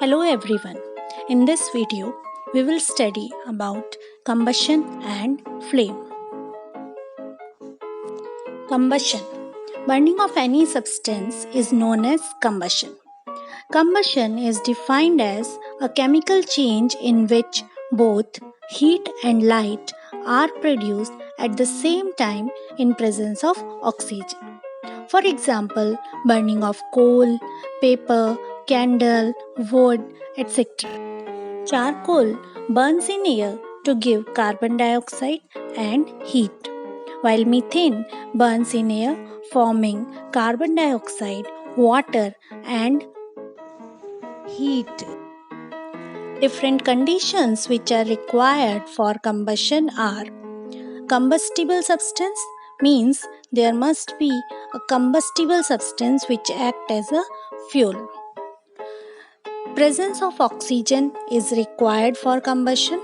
Hello everyone. In this video, we will study about combustion and flame. Combustion. Burning of any substance is known as combustion. Combustion is defined as a chemical change in which both heat and light are produced at the same time in presence of oxygen. For example, burning of coal, paper, candle, wood, etc. Charcoal burns in air to give carbon dioxide and heat, while methane burns in air forming carbon dioxide, water, and heat. Different conditions which are required for combustion are: combustible substance means there must be a combustible substance which acts as a fuel. Presence of oxygen is required for combustion,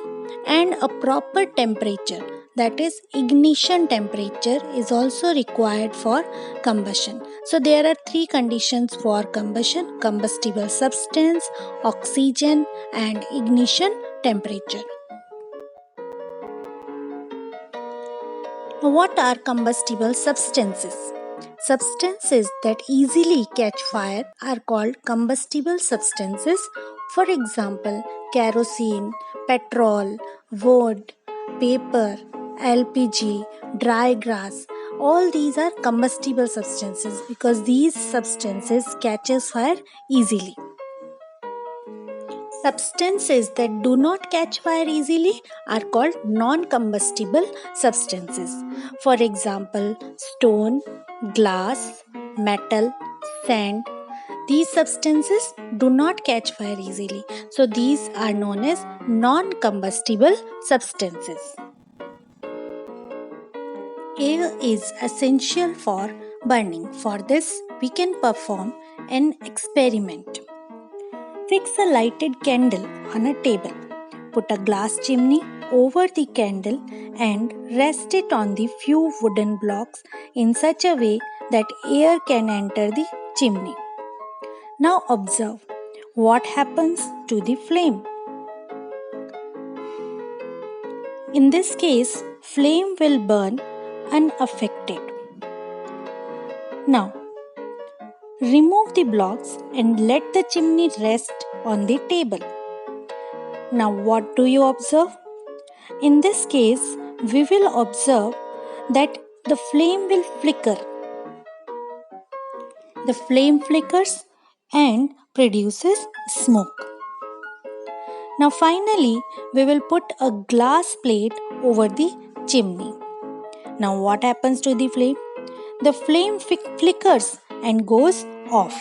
and a proper temperature, that is ignition temperature, is also required for combustion. So there are three conditions for combustion: combustible substance, oxygen, and ignition temperature. What are combustible substances? Substances that easily catch fire are called combustible substances. For example, kerosene, petrol, wood, paper, LPG, dry grass. All these are combustible substances because these substances catches fire easily. Substances that do not catch fire easily are called non-combustible substances. For example, stone, glass, metal, sand. These substances do not catch fire easily. So these are known as non-combustible substances. Air is essential for burning. For this, we can perform an experiment. Fix a lighted candle on a table. Put a glass chimney over the candle and rest it on the few wooden blocks in such a way that air can enter the chimney. Now observe what happens to the flame. In this case, flame will burn unaffected. Now, remove the blocks and let the chimney rest on the table. Now what do you observe? In this case, we will observe that the flame will flicker. The flame flickers and produces smoke. Now finally, we will put a glass plate over the chimney. Now what happens to the flame? The flame flickers and goes off.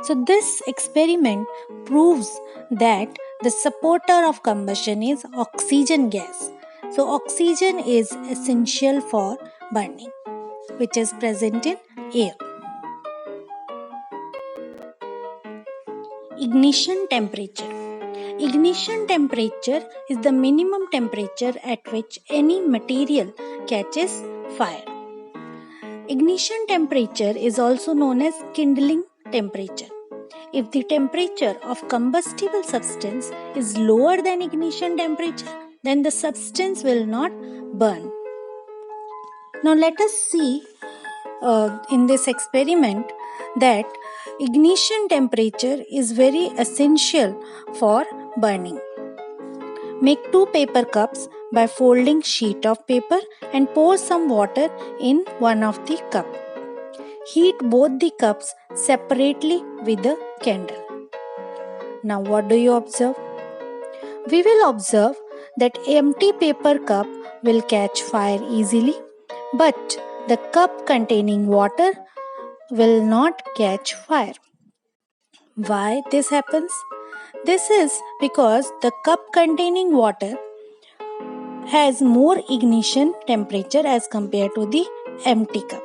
So this experiment proves that the supporter of combustion is oxygen gas. So oxygen is essential for burning, which is present in air. Ignition temperature. Ignition temperature is the minimum temperature at which any material catches fire. Ignition temperature is also known as kindling temperature. If the temperature of combustible substance is lower than ignition temperature, then the substance will not burn. Now let us see in this experiment that ignition temperature is very essential for burning. Make 2 paper cups by folding sheet of paper and pour some water in one of the cup. Heat both the cups separately with a candle. Now what do you observe? We will observe that empty paper cup will catch fire easily, but the cup containing water will not catch fire. Why this happens? This is because the cup containing water has more ignition temperature as compared to the empty cup.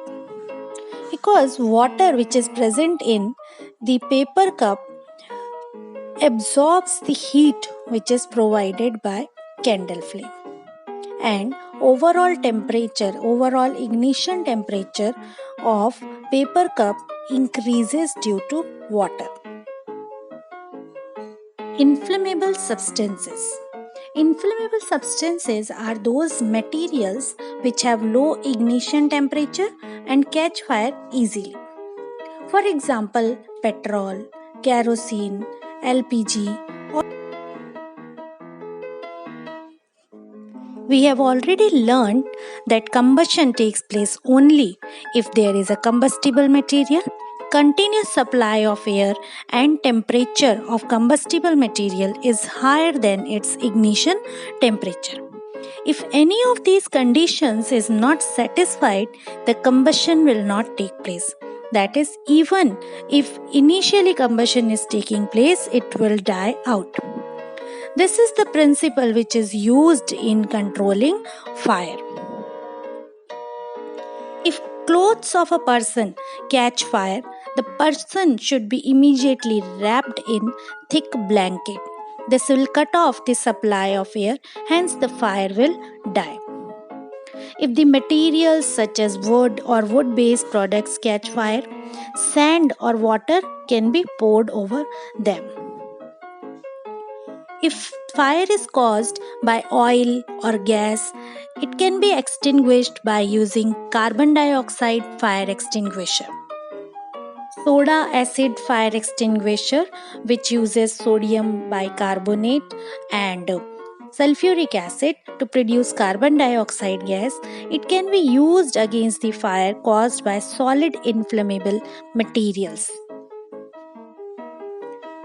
Because water which is present in the paper cup absorbs the heat which is provided by candle flame, and overall ignition temperature of paper cup increases due to water. Inflammable substances. Inflammable substances are those materials which have low ignition temperature and catch fire easily. For example, petrol, kerosene, LPG. We have already learned that combustion takes place only if there is a combustible material, continuous supply of air, and temperature of combustible material is higher than its ignition temperature. If any of these conditions is not satisfied, the combustion will not take place. That is, even if initially combustion is taking place, it will die out. This is the principle which is used in controlling fire. If clothes of a person catch fire, the person should be immediately wrapped in thick blanket. This will cut off the supply of air, hence the fire will die. If the materials such as wood or wood-based products catch fire, sand or water can be poured over them. If fire is caused by oil or gas, it can be extinguished by using carbon dioxide fire extinguisher. Soda acid fire extinguisher, which uses sodium bicarbonate and sulfuric acid to produce carbon dioxide gas, it can be used against the fire caused by solid inflammable materials.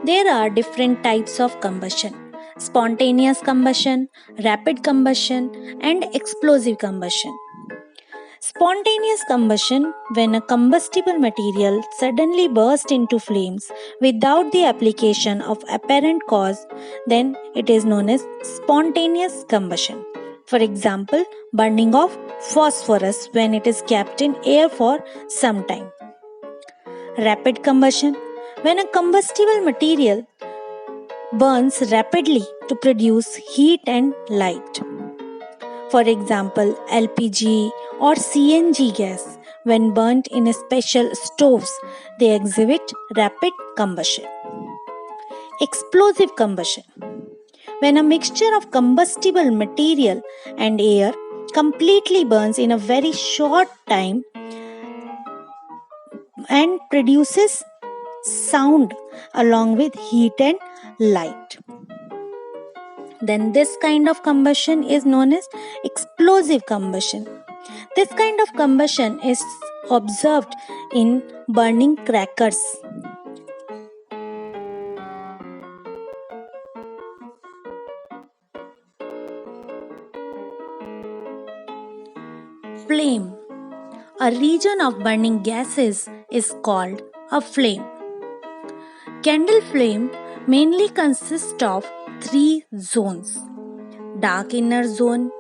There are different types of combustion: spontaneous combustion, rapid combustion, and explosive combustion. Spontaneous combustion, when a combustible material suddenly bursts into flames without the application of apparent cause, then it is known as spontaneous combustion. For example, burning of phosphorus when it is kept in air for some time. Rapid combustion, when a combustible material burns rapidly to produce heat and light. For example, LPG or CNG gas, when burnt in special stoves, they exhibit rapid combustion. Explosive combustion, when a mixture of combustible material and air completely burns in a very short time and produces sound along with heat and light. Then this kind of combustion is known as explosive combustion. This kind of combustion is observed in burning crackers. Flame. A region of burning gases is called a flame. Candle flame mainly consists of three zones: dark inner zone,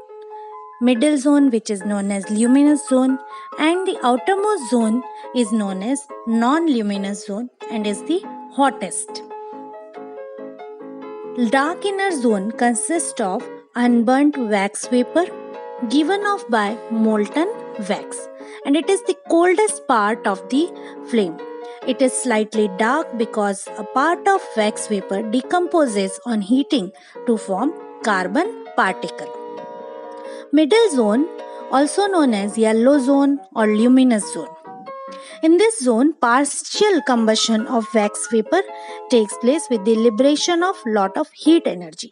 middle zone which is known as luminous zone, and the outermost zone is known as non-luminous zone and is the hottest. Dark inner zone consists of unburnt wax vapor given off by molten wax, and it is the coldest part of the flame. It is slightly dark because a part of wax vapor decomposes on heating to form carbon particle. Middle zone, also known as yellow zone or luminous zone. In this zone, partial combustion of wax vapor takes place with the liberation of lot of heat energy.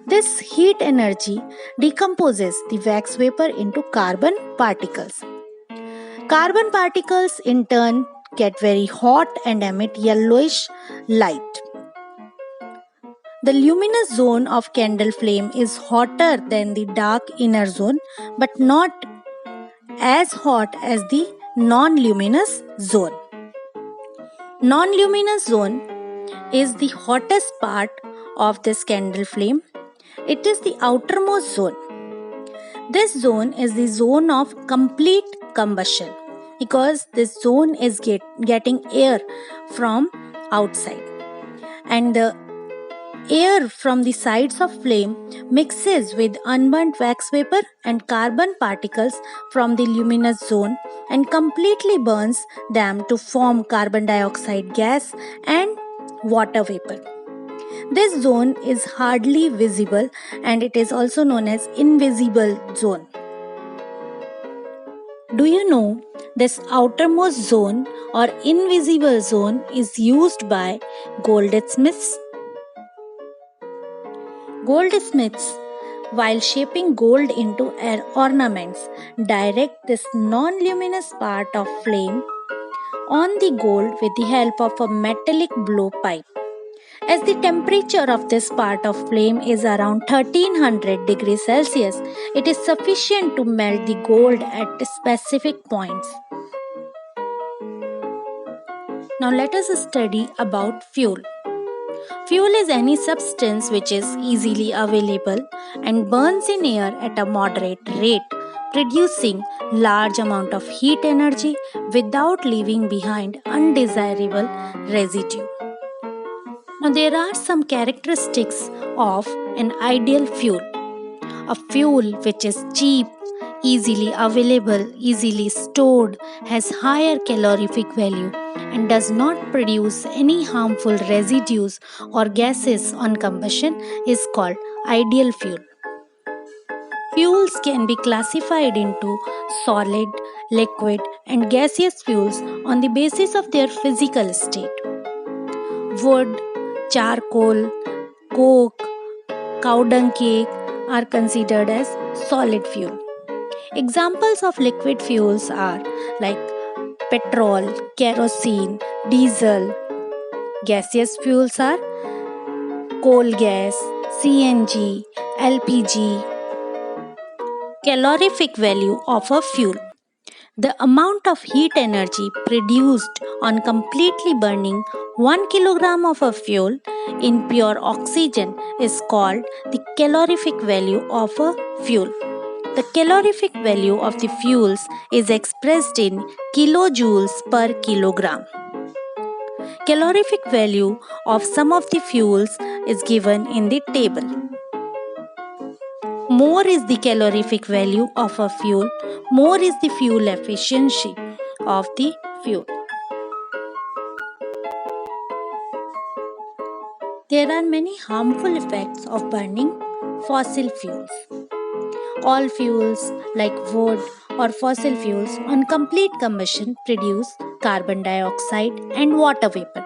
This heat energy decomposes the wax vapor into carbon particles. Carbon particles in turn get very hot and emit yellowish light. The luminous zone of candle flame is hotter than the dark inner zone, but not as hot as the non-luminous zone. Non-luminous zone is the hottest part of this candle flame. It is the outermost zone. This zone is the zone of complete combustion because this zone is getting air from outside, and the air from the sides of flame mixes with unburnt wax vapor and carbon particles from the luminous zone and completely burns them to form carbon dioxide gas and water vapor. This zone is hardly visible and it is also known as invisible zone. Do you know this outermost zone or invisible zone is used by goldsmiths? Goldsmiths, while shaping gold into ornaments, direct this non-luminous part of flame on the gold with the help of a metallic blowpipe. As the temperature of this part of flame is around 1300 degrees Celsius, it is sufficient to melt the gold at specific points. Now let us study about fuel. Fuel is any substance which is easily available and burns in air at a moderate rate, producing large amount of heat energy without leaving behind undesirable residue. Now there are some characteristics of an ideal fuel. A fuel which is cheap, easily available, easily stored, has higher calorific value and does not produce any harmful residues or gases on combustion is called ideal fuel. Fuels can be classified into solid, liquid, and gaseous fuels on the basis of their physical state. Wood, charcoal, coke, cow dung cake are considered as solid fuel. Examples of liquid fuels are like petrol, kerosene, diesel. Gaseous fuels are coal gas, CNG, LPG. Calorific value of a fuel. The amount of heat energy produced on completely burning 1 kilogram of a fuel in pure oxygen is called the calorific value of a fuel. The calorific value of the fuels is expressed in kilojoules per kilogram. Calorific value of some of the fuels is given in the table. More is the calorific value of a fuel, more is the fuel efficiency of the fuel. There are many harmful effects of burning fossil fuels. All fuels like wood or fossil fuels on complete combustion produce carbon dioxide and water vapor.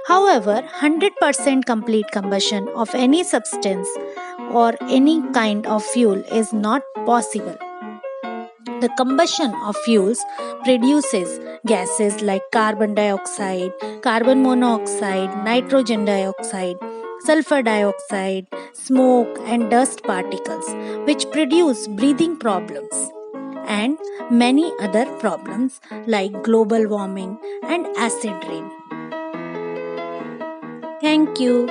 However, 100% complete combustion of any substance or any kind of fuel is not possible. The combustion of fuels produces gases like carbon dioxide, carbon monoxide, nitrogen dioxide, sulfur dioxide, smoke, and dust particles, which produce breathing problems and many other problems like global warming and acid rain. Thank you.